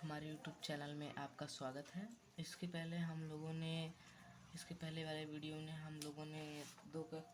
हमारे YouTube channel में आपका स्वागत है। इसके पहले वाले वीडियो में हम लोगों ने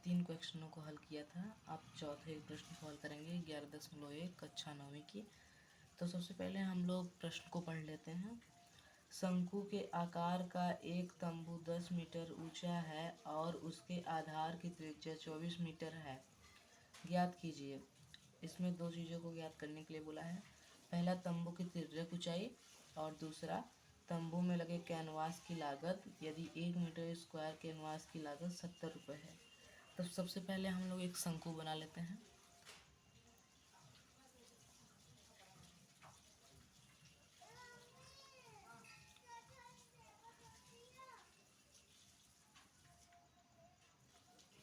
3 क्वेश्चनों को हल किया था। आप चौथे प्रश्न को हल करेंगे 11.1 कक्षा 9वीं की। तो सबसे पहले हम लोग प्रश्न को पढ़ लेते हैं। शंकु के आकार का एक तंबू 10 मीटर ऊंचा है और उसके आधार की त्रिज्या 24 मीटर है। ज्ञात कीजिए। इसमें दो चीज़ों को ज्ञात करने के लिए बोला है। पहला, तंबू की तिर्यक ऊंचाई, और दूसरा, तंबू में लगे कैनवास की लागत यदि 1 मीटर स्क्वायर कैनवास की लागत 70 रुपये है। तो सबसे पहले हम लोग एक शंकु बना लेते हैं।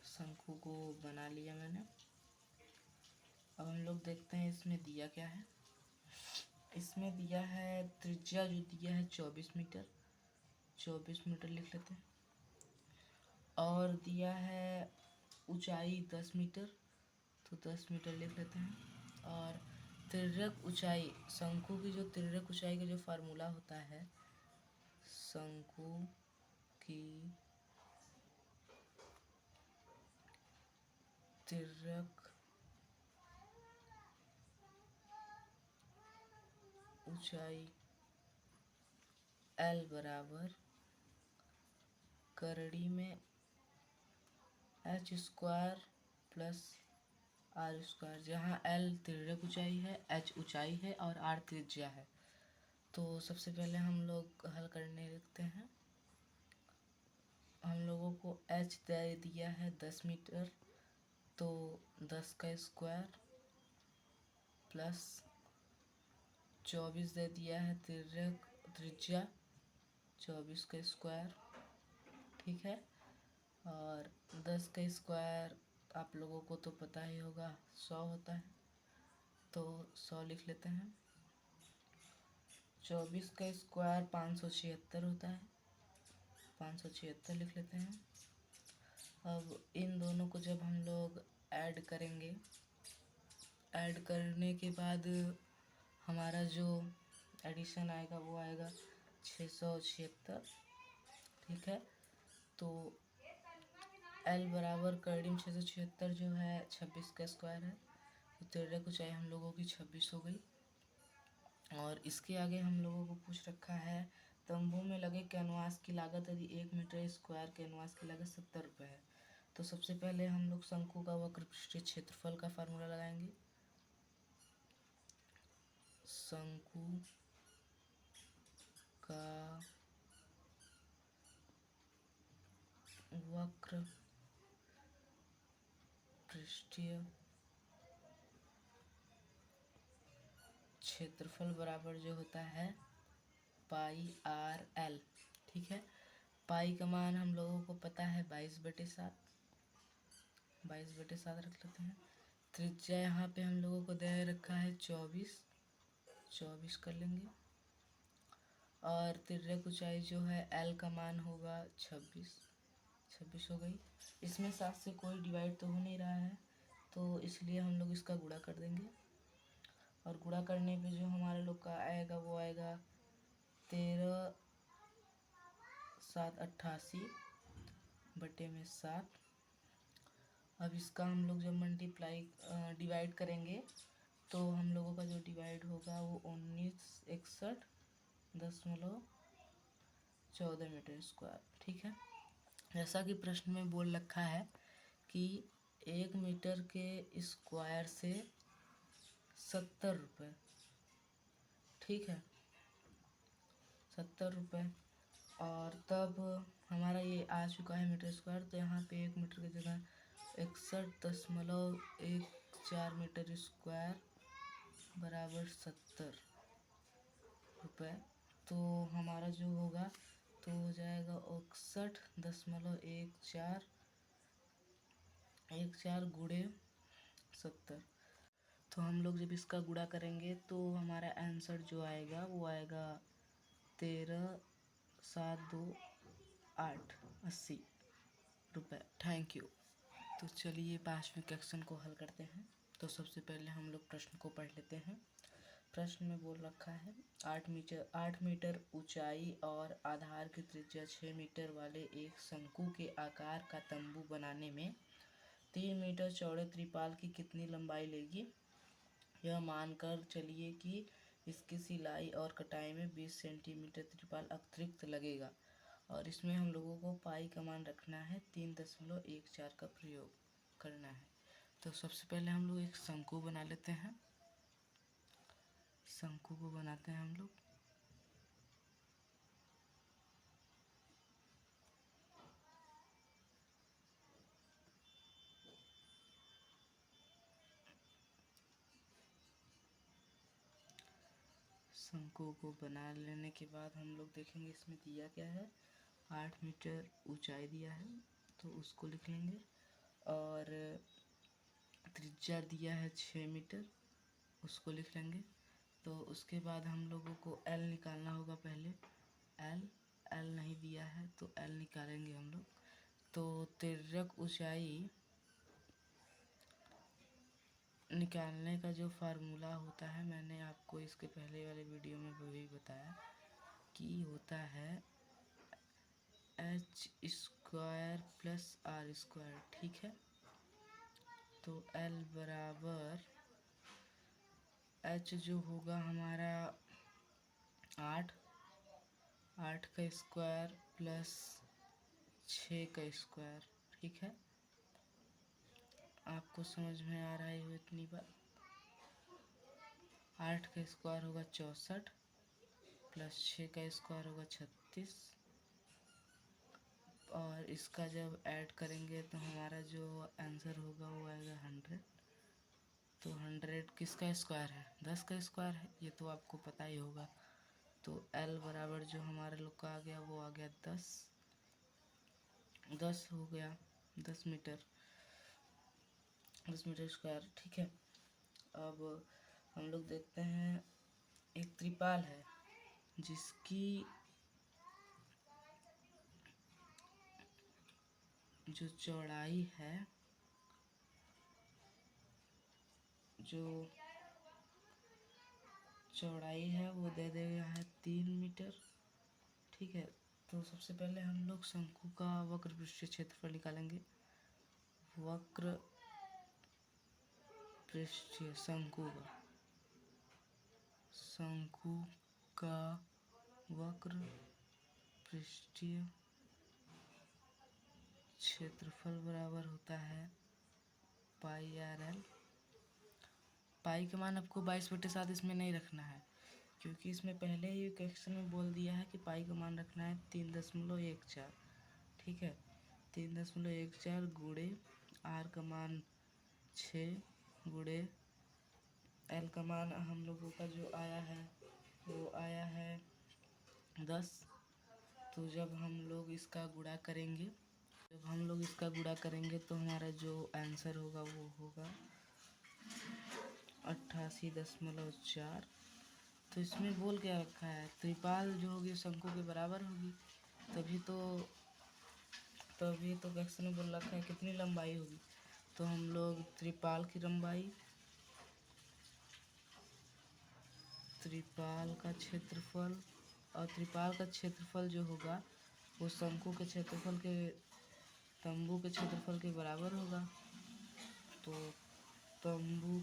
शंकु को बना लिया मैंने। अब हम लोग देखते हैं इसमें दिया क्या है। इसमें दिया है त्रिज्या, जो दिया है 24 मीटर, 24 मीटर लिख लेते हैं। और दिया है ऊंचाई 10 मीटर, तो 10 मीटर लिख लेते हैं। और तिर्यक ऊंचाई, शंकु की जो तिर्यक ऊंचाई का जो फार्मूला होता है, शंकु की तिर्यक ऊंचाई L बराबर करड़ी में h square plus r square, जहाँ L तिर्यक ऊंचाई है, h ऊंचाई है और r त्रिज्या है। तो सबसे पहले हम लोग हल करने लगते हैं। हम लोगों को h दे दिया है 10 मीटर, तो 10 का स्क्वायर प्लस 24 दे दिया है त्रिज्या, 24 का स्क्वायर, ठीक है। और 10 का स्क्वायर आप लोगों को तो पता ही होगा 100 होता है, तो 100 लिख लेते हैं। 24 का स्क्वायर 576 होता है, 576 लिख लेते हैं। अब इन दोनों को जब हम लोग ऐड करेंगे, ऐड करने के बाद हमारा जो एडिशन आएगा वो आएगा 676, ठीक है। तो L बराबर करड़ी में 676 जो है 26 का स्क्वायर है, तो तिर्यक ऊंचाई हम लोगों की 26 हो गई। और इसके आगे हम लोगों को पूछ रखा है तंबू में लगे कैनवास की लागत यदि 1 मीटर स्क्वायर कैनवास की लागत 70 रुपये है। तो सबसे पहले हम लोग शंकु का वक्र पृष्ठीय क्षेत्रफल का फार्मूला लगाएंगे। शंकु का वक्र पृष्ठीय क्षेत्रफल बराबर जो होता है पाई आर एल, ठीक है। पाई का मान हम लोगों को पता है 22/7, 22/7 रख लेते हैं। त्रिज्या यहाँ पे हम लोगों को दे रखा है 24, 24 कर लेंगे। और तिर्यक ऊंचाई जो है एल का मान होगा 26, 26 हो गई। इसमें 7 से कोई डिवाइड तो हो नहीं रहा है, तो इसलिए हम लोग इसका गुणा कर देंगे। और गुणा करने पे जो हमारे लोग का आएगा वो आएगा 13 7 88 बटे में 7। अब इसका हम लोग जब मल्टीप्लाई डिवाइड करेंगे तो हम लोगों का जो डिवाइड होगा वो 1961.14 मीटर स्क्वायर, ठीक है। जैसा कि प्रश्न में बोल रखा है कि 1 मीटर के स्क्वायर से 70 रुपये, ठीक है, 70 रुपये। और तब हमारा ये आ चुका है मीटर स्क्वायर, तो यहाँ पे 1 मीटर की जगह 61.14 मीटर स्क्वायर बराबर 70 रुपये। तो हमारा जो होगा तो हो जाएगा 61.14 गुणे 70। तो हम लोग जब इसका गुणा करेंगे तो हमारा आंसर जो आएगा वो आएगा 13,728 रुपये। Thank you. तो चलिए 5वीं क्वेश्चन को हल करते हैं। तो सबसे पहले हम लोग प्रश्न को पढ़ लेते हैं। प्रश्न में बोल रखा है 8 मीटर ऊंचाई और आधार की त्रिज्या 6 मीटर वाले एक शंकु के आकार का तंबू बनाने में 3 मीटर चौड़े त्रिपाल की कितनी लंबाई लेगी। यह मानकर चलिए कि इसकी सिलाई और कटाई में 20 सेंटीमीटर त्रिपाल अतिरिक्त लगेगा और इसमें हम लोगों को पाई का मान रखना है 3.14 का प्रयोग करना है। तो सबसे पहले हम लोग एक शंकु बना लेते हैं। शंकु को बनाते हैं हम लोग। शंकु को बना लेने के बाद हम लोग देखेंगे इसमें दिया क्या है। 8 मीटर ऊंचाई दिया है तो उसको लिख लेंगे और त्रिज्या दिया है 6 मीटर, उसको लिख लेंगे। तो उसके बाद हम लोगों को एल निकालना होगा पहले। एल नहीं दिया है तो एल निकालेंगे हम लोग। तो तिर्यक ऊंचाई निकालने का जो फार्मूला होता है मैंने आपको इसके पहले वाले वीडियो में भी बताया कि होता है h² + r²। ठीक है, तो L बराबर h जो होगा हमारा 8 का स्क्वायर प्लस 6 का स्क्वायर। ठीक है, आपको समझ में आ रहा है इतनी बात। 8 का स्क्वायर होगा 64 प्लस 6 का स्क्वायर होगा 36 और इसका जब ऐड करेंगे तो हमारा जो आंसर होगा वो आएगा 100। तो 100 किसका स्क्वायर है, 10 का स्क्वायर है, ये तो आपको पता ही होगा। तो L बराबर जो हमारे लोग का आ गया वो आ गया 10 हो गया 10 मीटर स्क्वायर। ठीक है, अब हम लोग देखते हैं एक त्रिपाल है जिसकी जो चौड़ाई है वो दे देगा है 3 मीटर। ठीक है, तो सबसे पहले हम लोग शंकु का वक्र पृष्ठीय क्षेत्रफल निकालेंगे। वक्र पृष्ठीय शंकु का वक्र पृष्ठीय क्षेत्रफल बराबर होता है πr/l। पाई का मान आपको 22/7 इसमें नहीं रखना है क्योंकि इसमें पहले ही क्वेश्चन में बोल दिया है कि पाई का मान रखना है 3.14। ठीक है, 3.14 गुणे r का मान 6 गुणे l का मान हम लोगों का जो आया है वो आया है 10। तो जब हम लोग इसका गुणा करेंगे तो हमारा जो आंसर होगा वो होगा 88.4। तो इसमें बोल क्या रखा है, त्रिपाल जो होगी शंकु के बराबर होगी, तभी तो क्वेश्चन में बोल रखा है कितनी लंबाई होगी। तो हम लोग त्रिपाल का क्षेत्रफल और त्रिपाल का क्षेत्रफल जो होगा वो शंकु के क्षेत्रफल के तंबू के क्षेत्रफल के बराबर होगा। तो तंबू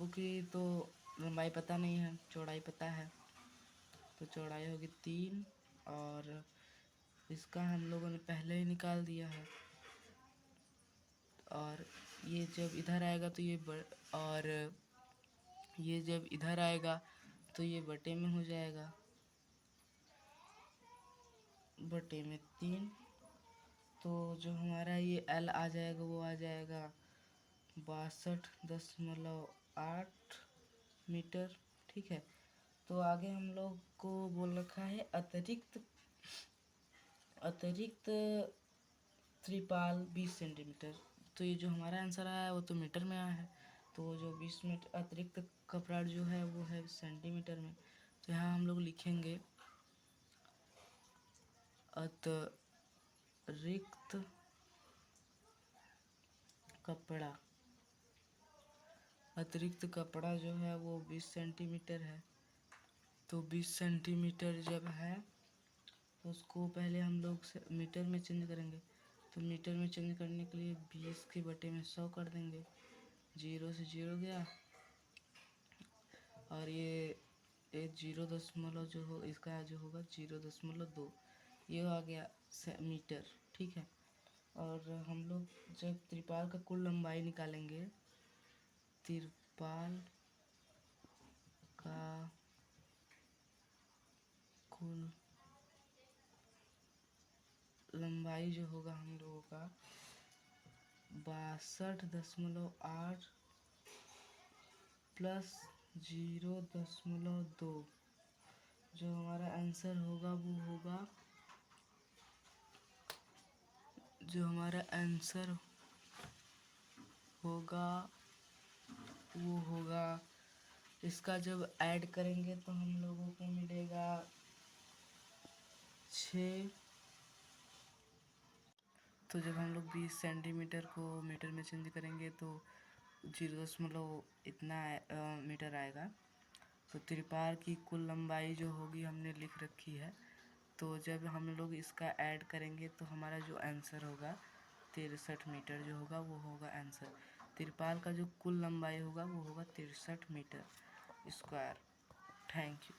की तो लंबाई पता नहीं है, चौड़ाई पता है। तो चौड़ाई होगी 3 और इसका हम लोगों ने पहले ही निकाल दिया है। और ये जब इधर आएगा तो ये जब इधर आएगा तो ये बटे में हो जाएगा, बटे में 3। तो जो हमारा ये L आ जाएगा वो आ जाएगा 62.8 मीटर। ठीक है, तो आगे हम लोग को बोल रखा है अतिरिक्त त्रिपाल 20 सेंटीमीटर। तो ये जो हमारा आंसर आया है वो तो मीटर में आया है, तो जो 20 मीटर अतिरिक्त कपड़ा जो है वो है सेंटीमीटर में। तो यहाँ हम लोग लिखेंगे अतिरिक्त कपड़ा अतिरिक्त कपड़ा जो है वो 20 सेंटीमीटर है। तो 20 सेंटीमीटर जब है तो उसको पहले हम लोग मीटर में चेंज करेंगे। तो मीटर में चेंज करने के लिए 20 के बटे में 100 कर देंगे। 0 से 0 गया, और ये 0 जो हो इसका जो होगा 0.2, ये आ गया मीटर। ठीक है। और हम लोग जब त्रिपाल का कुल लंबाई निकालेंगे, त्रिपाल का कुल लंबाई जो होगा हम लोगों का 62.8 प्लस 0.2, जो हमारा आंसर होगा वो होगा, जो हमारा आंसर होगा वो होगा, इसका जब ऐड करेंगे तो हम लोगों को मिलेगा 6। तो जब हम लोग 20 सेंटीमीटर को मीटर में चेंज करेंगे तो 0 इतना मीटर आएगा। तो त्रिपाल की कुल लंबाई जो होगी हमने लिख रखी है। तो जब हम लोग इसका ऐड करेंगे तो हमारा जो आंसर होगा 63 मीटर जो होगा वो होगा आंसर। त्रिपाल का जो कुल लंबाई होगा वो होगा 63 मीटर स्क्वायर। Thank you.